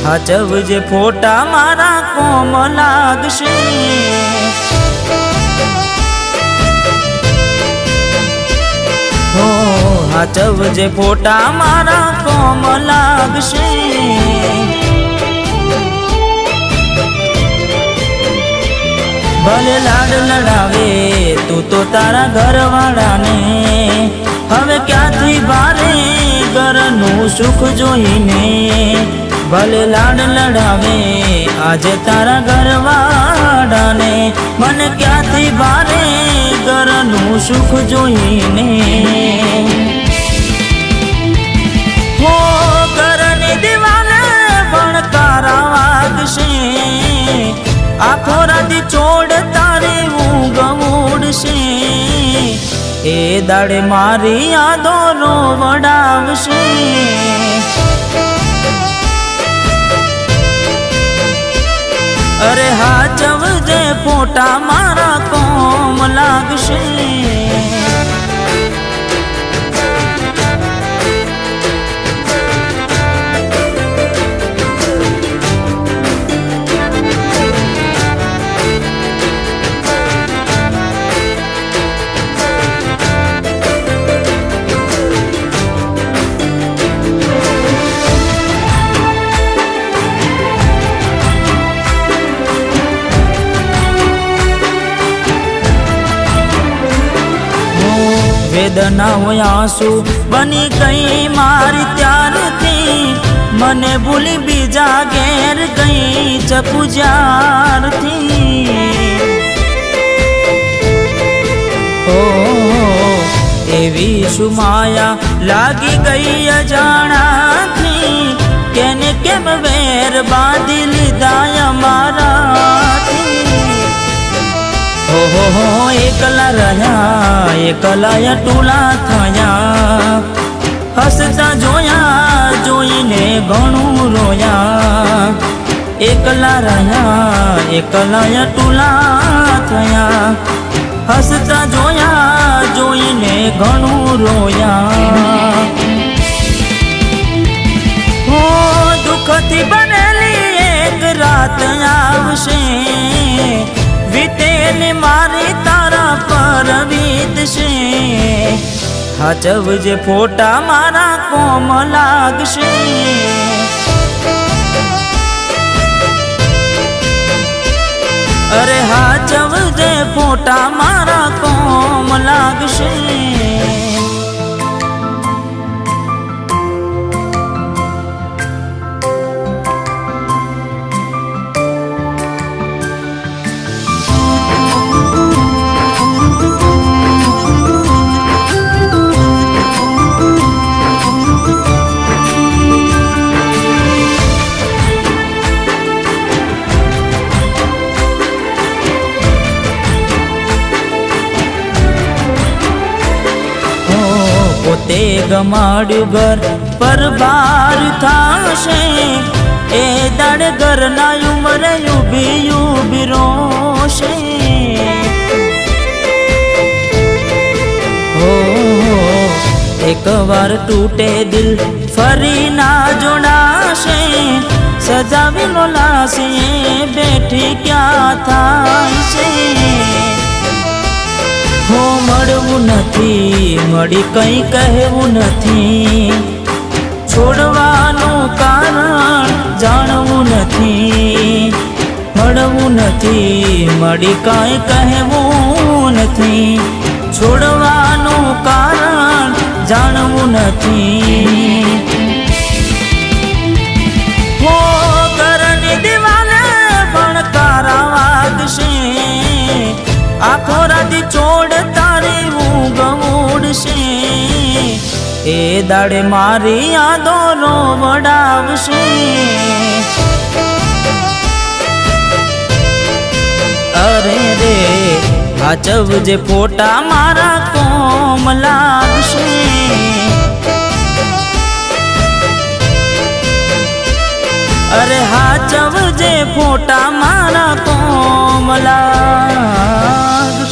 હાચવજે ફોટા મારા કોમ લાગશે। હો હાચવજે ફોટા મારા કોમ લાગશે। ભલે લાડ લડાવે તું તો તારા ઘરવાળાને, હવે ક્યાંથી ભારે ઘરનું સુખ જોઈને। ભલે લાડ લડાવે આજે તારા ઘરવાળાને, મને ક્યાંથી ભારે ઘરનું સુખ જોઈને। હો ઘરની દિવાલે ભણકારા વાગશે, આખો રાતી ચોડ તારી ઊંઘ ઉડશે। એ દાડે મારી યાદો રોવડાવશે। અરે હાચવજે ફોટા મારા કોમ લાગશે। વેદનાઓ આંસુ બની ગઈ મારી ત્યારથી, મને ભૂલી બીજા ઘેર ગઈ ચકુજારથી। ઓ એવી શું માયા લાગી ગઈ અજાણાથી, કેને કેમ વેર બાંધી લીધા અમારાથી। હો એકલા રહ્યા એકલા ટૂલા થયા, હસતા જોયા જોઈને ઘણું રોયા। એકલા રહ્યા એકલા ટૂલા થયા, હસતા જોયા જોઈને ઘણું રોયા। હો દુઃખથી બનેલી એક રાત આવશે, વીતેલી મારી તારા પર વીતશે। હાચવજે ફોટા મારા કોમ લાગશે। અરે હાચવજે ફોટા મારા કોમ લાગશે। પોતે ગમાડ્યું ઘર પર બાર થાશે, એ દાડ ઘરના ઉંમરે ઉભી ઉભી રોશે। હો એકવાર તૂટે દિલ ફરી ના જોડાશે, સજાવેલો લાશે બેઠી ક્યાં થાય છે। હો મળવું નથી મળી કંઈ કહેવું નથી, છોડવાનું કારણ જાણવું નથી। મળવું નથી મળી કંઈ કહેવું નથી, છોડવાનું કારણ જાણવું નથી। હો ઘરની દિવાલે ભણકારા વાગશે, આખો રાતી ચોડ તારી ઊંઘ ઉડશે। એ દાડે મારી યાદો રોવડાવશે। અરે રે હાચવજે ફોટા મારા કોમ લાગશે। અરે હાચવજે ફોટા મારા કોમ લાગશે।